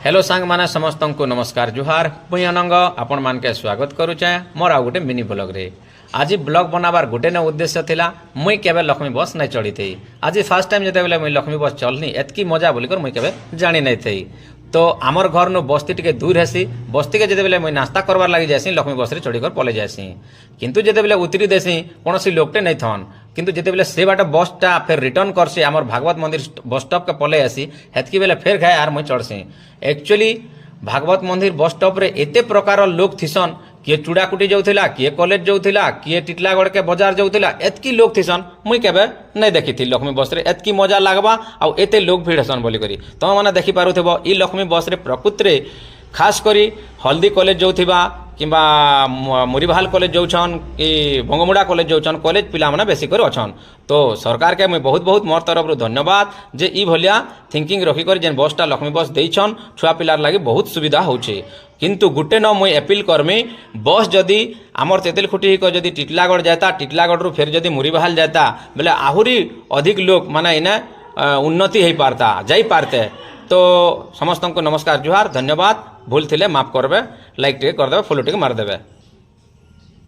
Hello सांग माने समस्त को नमस्कार जुहार मुई अनंग आपण मान के स्वागत करुचे मोर आ गोटे मिनी ब्लॉग रे। आज ब्लॉग बनाबार गोटे न उद्देश्य थिला मुई केबे लक्ष्मी बस नहीं चढ़ी थी। आज फास्ट टाइम जते बेले मुई लक्ष्मी बस चलनी एतकी मजा बोलिकर मुई केबे जानी नहीं थी। तो आमर घर नु बस्ती टिके दूर हेसी बस्ती के जते बेले मुई नास्ता करबार लागि जासी लक्ष्मी बस रे चढ़ीकर पले जासी किंतु जते बेले उतरी देसी कोनोसी लोकटे नहीं थन किंतु जिते बेले से बाट बसटा फिर रिटर्न करसी आमर भागवत मंदिर बस स्टॉप के पले आसी हेतकी बेले फिर खाए आर मुई चढ़सी। एक्चुअली भागवत मंदिर बस स्टॉप रे एते प्रकार लोग थिसन किए चूड़ाकुटी जाऊला किए कॉलेज जाऊला किए टिटलागढ़ के बाजार जाऊला एतकी लोग थिसन मुई केबे नहीं देखी थी लक्ष्मी बस रे एतकी मजा लागबा आउ एते लोग भीड़ हसन बोली करी तुम माने देखि पारुथबो ई लक्ष्मी बस रे प्रकृत रे खास करी हल्दी कॉलेज जाऊथिबा किंबा मुरीभाल कॉलेज जाऊछन कि भंगमुड़ा कॉलेज जाऊछन कॉलेज पिला माने बेसी कर अछन। तो सरकार के मुई बहुत बहुत मोर तरफ रु धन्यवाद जे ई भलिया थिंकिंग रखी कर जेन बसटा लक्ष्मी बस देइछन छुआ पिलार लागि बहुत सुविधा होउछे। किंतु गुटे न मुई अपील करमी बस जदि आमर तेतेलखुटी को जदि टिटलागढ़ जाता टिटलागढ़ रु फिर जदि मुरीभाल जाता बेले आहुरी अधिक लोग माने इने उन्नति हो पारता जाई पारते। तो समस्त को नमस्कार जुहार धन्यवाद भूल थिले माफ करबे लाइक टे कर देबे फॉलो टे मार देबे।